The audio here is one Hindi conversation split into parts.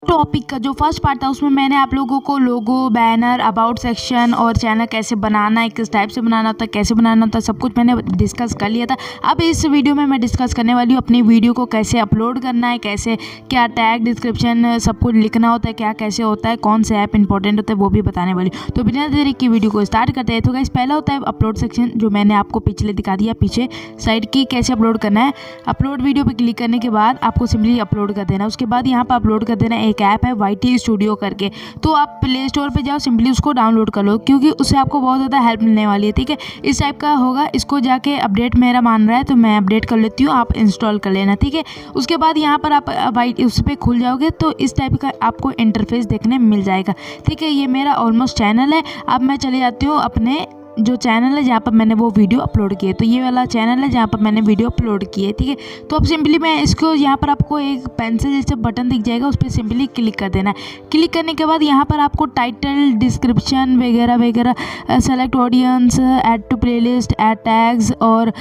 टॉपिक का जो फर्स्ट पार्ट था उसमें मैंने आप लोगों को लोगो, बैनर, अबाउट सेक्शन और चैनल कैसे बनाना है, किस टाइप से बनाना होता है, कैसे बनाना होता है, सब कुछ मैंने डिस्कस कर लिया था। अब इस वीडियो में मैं डिस्कस करने वाली हूँ अपनी वीडियो को कैसे अपलोड करना है, कैसे क्या टैग, डिस्क्रिप्शन सब कुछ लिखना होता है, क्या कैसे होता है, कौन से ऐप इंपॉर्टेंट होता है वो भी बताने वाली हूँ। तो बिना देरी की वीडियो को स्टार्ट करते हैं। तो गाइस पहला होता है अपलोड सेक्शन, जो मैंने आपको पिछले दिखा दिया, पीछे साइड की कैसे अपलोड करना है। अपलोड वीडियो पर क्लिक करने के बाद आपको सिंपली अपलोड कर देना। उसके बाद यहाँ पर अपलोड कर देना एक ऐप है YT स्टूडियो करके। तो आप प्ले स्टोर पे जाओ, सिंपली उसको डाउनलोड कर लो, क्योंकि उससे आपको बहुत ज़्यादा हेल्प मिलने वाली है। ठीक है, इस टाइप का होगा। इसको जाके अपडेट मेरा मान रहा है तो मैं अपडेट कर लेती हूँ, आप इंस्टॉल कर लेना। ठीक है, उसके बाद यहाँ पर आप उस पर खुल जाओगे तो इस टाइप का आपको इंटरफेस देखने मिल जाएगा। ठीक है, ये मेरा ऑलमोस्ट चैनल है। अब मैं चले जाती हूँ अपने जो चैनल है जहाँ पर मैंने वो वीडियो अपलोड की है। तो ये वाला चैनल है जहाँ पर मैंने वीडियो अपलोड की है। ठीक है, तो अब सिंपली मैं इसको यहाँ पर आपको एक पेंसिल जैसे बटन दिख जाएगा, उस पर सिंपली क्लिक कर देना है। क्लिक करने के बाद यहाँ पर आपको टाइटल, डिस्क्रिप्शन वगैरह वगैरह, select audience, add to playlist, add tags और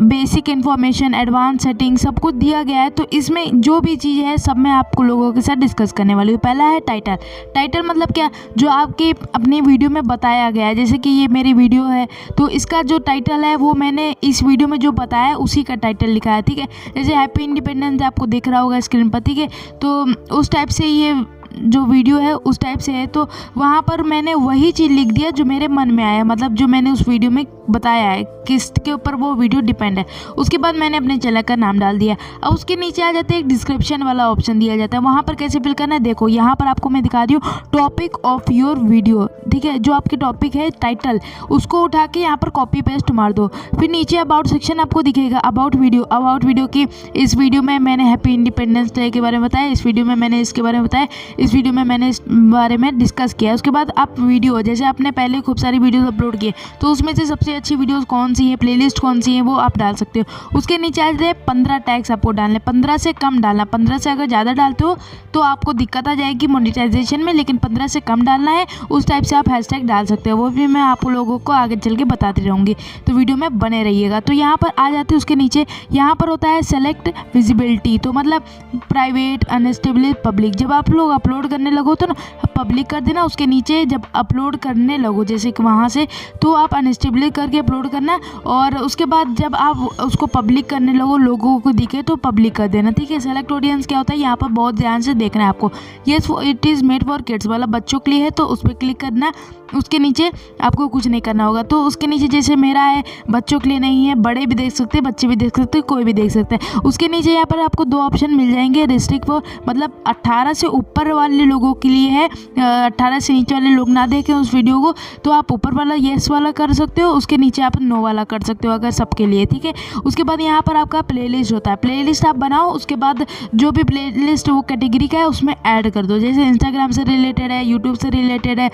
बेसिक इन्फॉर्मेशन, एडवांस सेटिंग सब कुछ दिया गया है। तो इसमें जो भी चीज़ है सब मैं आपको लोगों के साथ डिस्कस करने वाली हूँ। पहला है टाइटल। टाइटल मतलब क्या, जो आपकी अपनी वीडियो में बताया गया है। जैसे कि ये मेरी वीडियो है तो इसका जो टाइटल है वो मैंने इस वीडियो में जो बताया है उसी का टाइटल लिखा है। ठीक है, जैसे हैप्पी इंडिपेंडेंस आपको दिख रहा होगा स्क्रीन पर। ठीक है, तो उस टाइप से ये जो वीडियो है उस टाइप से है, तो वहाँ पर मैंने वही चीज़ लिख दिया जो मेरे मन में आया, मतलब जो मैंने उस वीडियो में बताया है, किसके ऊपर वो वीडियो डिपेंड है। उसके बाद मैंने अपने चैनल का नाम डाल दिया। अब उसके नीचे आ जाते हैं, एक डिस्क्रिप्शन वाला ऑप्शन दिया जाता है। वहाँ पर कैसे फिल करना है देखो, यहाँ पर आपको मैं दिखा रही हूँ टॉपिक ऑफ योर वीडियो। ठीक है, जो आपके टॉपिक है टाइटल, उसको उठा के यहाँ पर कॉपी पेस्ट मार दो। फिर नीचे अबाउट सेक्शन आपको दिखेगा, अबाउट वीडियो की इस वीडियो में मैंने हैप्पी इंडिपेंडेंस डे के बारे में बताया, इस वीडियो में मैंने इसके बारे में बताया, इस वीडियो में मैंने इस बारे में डिस्कस किया। उसके बाद आप वीडियो, जैसे आपने पहले खूब सारी वीडियोस अपलोड किए तो उसमें से सबसे अच्छी वीडियोस कौन सी है, प्लेलिस्ट कौन सी है, वो आप डाल सकते हो। उसके नीचे आ जाते हैं 15 टैग्स आपको डालने, 15 से कम डालना। 15 से अगर ज़्यादा डालते हो तो आपको दिक्कत आ जाएगी मोनेटाइजेशन में, लेकिन 15 से कम डालना है। उस टाइप से आप हैशटैग डाल सकते हो, वो भी मैं आप लोगों को आगे चल के बताती रहूँगी, तो वीडियो में बने रहिएगा। तो यहाँ पर आ जाते हैं, उसके नीचे यहाँ पर होता है सेलेक्ट विजिबिलिटी, तो मतलब प्राइवेट, अनस्टेबल, पब्लिक। जब आप लोग अपलोड करने लगो तो ना पब्लिक कर देना। उसके नीचे जब अपलोड करने लगो जैसे कि वहाँ से, तो आप अनस्टेबल करके अपलोड करना, और उसके बाद जब आप उसको पब्लिक करने लगो, लोगों को दिखे तो पब्लिक कर देना। ठीक है, सेलेक्ट ऑडियंस क्या होता है यहाँ पर बहुत ध्यान से देखना है आपको। Yes it is made for kids, मतलब बच्चों के लिए है, तो उस पर क्लिक करना। उसके नीचे आपको कुछ नहीं करना होगा। तो उसके नीचे जैसे मेरा है बच्चों के लिए नहीं है, बड़े भी देख सकते हैं, बच्चे भी देख सकते हैं, कोई भी देख सकता है। उसके नीचे यहाँ पर आपको दो ऑप्शन मिल जाएंगे, रिस्ट्रिक्ट फॉर, मतलब 18 से ऊपर वाले लोगों के लिए है, 18 से नीचे वाले लोग ना देखें उस वीडियो को, तो आप ऊपर वाला येस वाला कर सकते हो, उसके नीचे आप नो वाला कर सकते हो अगर सबके लिए। ठीक है, उसके बाद यहाँ पर आपका प्लेलिस्ट होता है, प्लेलिस्ट आप बनाओ। उसके बाद जो भी प्लेलिस्ट वो कैटेगरी का है उसमें ऐड कर दो, जैसे इंस्टाग्राम से रिलेटेड है, यूट्यूब से रिलेटेड है,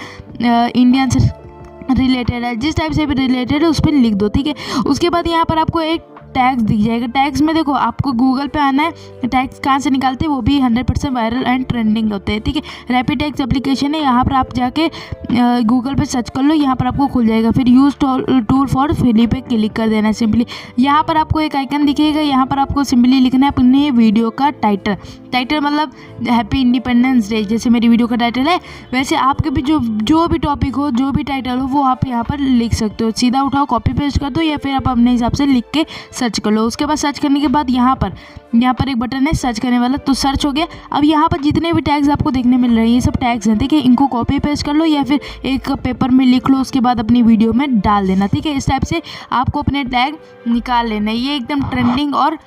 इंडियन से रिलेटेड है, जिस टाइप से भी रिलेटेड है उस पर लिख दो। ठीक है, उसके बाद यहाँ पर आपको एक टैग्स दिख जाएगा। टैग्स में देखो आपको गूगल पे आना है, टैग्स कहाँ से निकालते हैं वो भी 100% वायरल एंड ट्रेंडिंग होते हैं। ठीक है, रैपिड टैग्स एप्लीकेशन है, यहाँ पर आप जाके गूगल पे सर्च कर लो, यहाँ पर आपको खुल जाएगा। फिर यूज टूल फॉर फ्री पे क्लिक कर देना है सिंपली। यहाँ पर आपको एक आइकन दिखेगा, यहाँ पर आपको सिंपली लिखना है अपने वीडियो का टाइटल। टाइटल मतलब हैप्पी इंडिपेंडेंस डे, जैसे मेरी वीडियो का टाइटल है वैसे आपके भी जो भी टॉपिक हो, जो भी टाइटल हो वो आप यहाँ पर लिख सकते हो। सीधा उठाओ, कॉपी पेस्ट कर दो, या फिर आप अपने हिसाब से लिख के सर्च कर लो। उसके बाद सर्च करने के बाद यहाँ पर एक बटन है सर्च करने वाला, तो सर्च हो गया। अब यहाँ पर जितने भी टैग्स आपको देखने मिल रहे हैं ये सब टैग्स हैं। ठीक है, इनको कॉपी पेस्ट कर लो या फिर एक पेपर में लिख लो, उसके बाद अपनी वीडियो में डाल देना। ठीक है, इस टाइप से आपको अपने टैग निकाल लेना है, ये एकदम ट्रेंडिंग और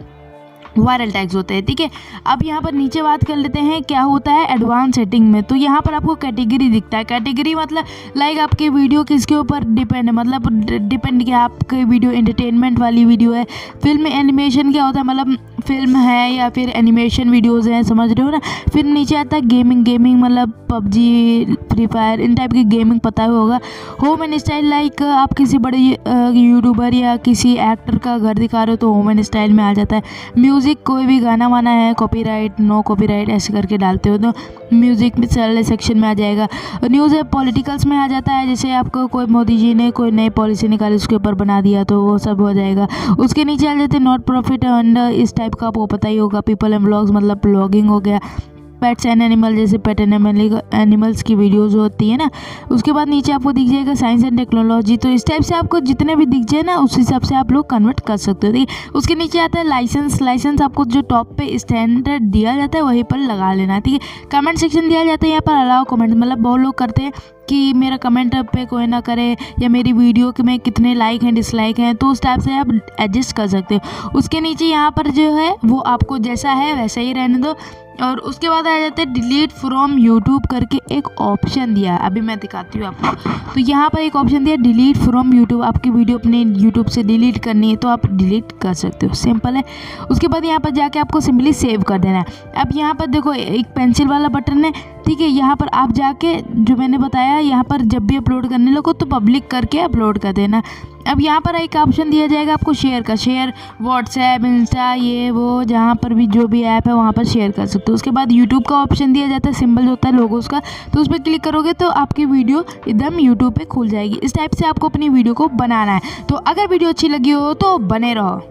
वायरल टैग्स होते हैं। ठीक है, अब यहाँ पर नीचे बात कर लेते हैं क्या होता है एडवांस सेटिंग में। तो यहाँ पर आपको कैटेगरी दिखता है, कैटेगरी मतलब लाइक आपकी वीडियो किसके ऊपर डिपेंड है, मतलब डिपेंड क्या आपकी वीडियो एंटरटेनमेंट वाली वीडियो है, फिल्म एनिमेशन क्या होता है, मतलब फिल्म है या फिर एनिमेशन वीडियोज़ हैं, समझ रहे हो ना। फिर नीचे आता है गेमिंग मतलब पबजी, फ्री फायर, इन टाइप की गेमिंग पता होगा। होम एंड स्टाइल लाइक आप किसी बड़े यूट्यूबर या किसी एक्टर का घर दिखा रहे हो तो होम एंड स्टाइल में आ जाता है। म्यूज़िक कोई भी गाना वाना है, कॉपीराइट, नो कॉपीराइट ऐसे करके डालते हो तो म्यूज़िक में सारे सेक्शन में आ जाएगा। न्यूज़ है पॉलिटिकल्स में आ जाता है, जैसे आपको कोई मोदी जी ने कोई नई पॉलिसी निकाली उसके ऊपर बना दिया तो वो सब हो जाएगा। उसके नीचे आ जाते हैं नॉट प्रॉफिट एंड इस टाइप का आपको पता ही होगा। पीपल एंड ब्लॉग्स मतलब ब्लॉगिंग हो गया। पेट्स एंड एनिमल, जैसे पेट एनिमल्स की वीडियोज़ होती है ना। उसके बाद नीचे आपको दिख जाएगा साइंस एंड टेक्नोलॉजी, तो इस टाइप से आपको जितने भी दिख जाए ना उस हिसाब से आप लोग कन्वर्ट कर सकते हो, ठीक है। उसके नीचे आता है लाइसेंस आपको जो टॉप पे स्टैंडर्ड दिया जाता है वहीं पर लगा लेना, ठीक है। कमेंट सेक्शन दिया जाता है यहाँ पर अलाउ कमेंट, मतलब बहुत लोग करते हैं कि मेरा कमेंट पे कोई ना करे या मेरी वीडियो के में कितने लाइक हैं डिसलाइक हैं, तो उस टाइप से आप एडजस्ट कर सकते हो। उसके नीचे यहाँ पर जो है वो आपको जैसा है वैसा ही रहने दो। और उसके बाद आ जाते हैं डिलीट फ्रॉम यूट्यूब करके एक ऑप्शन दिया है, अभी मैं दिखाती हूँ आपको। तो यहाँ पर एक ऑप्शन दिया डिलीट फ्रॉम यूट्यूब, आपकी वीडियो अपने यूट्यूब से डिलीट करनी है तो आप डिलीट कर सकते हो, सिंपल है। उसके बाद यहाँ पर जाके आपको सिंपली सेव कर देना है। अब यहाँ पर देखो एक पेंसिल वाला बटन है, ठीक है। यहाँ पर आप जाके जो मैंने बताया यहाँ पर जब भी अपलोड करने लगो तो पब्लिक करके अपलोड कर देना। अब यहाँ पर एक ऑप्शन दिया जाएगा आपको शेयर का, शेयर व्हाट्सएप इंस्टा ये वो जहाँ पर भी जो भी ऐप है वहाँ पर शेयर कर सकते हो। उसके बाद यूट्यूब का ऑप्शन दिया जाता है, सिंबल होता है लोगोस का, तो उस पर क्लिक करोगे तो आपकी वीडियो एकदम यूट्यूब पे खुल जाएगी। इस टाइप से आपको अपनी वीडियो को बनाना है। तो अगर वीडियो अच्छी लगी हो तो बने रहो।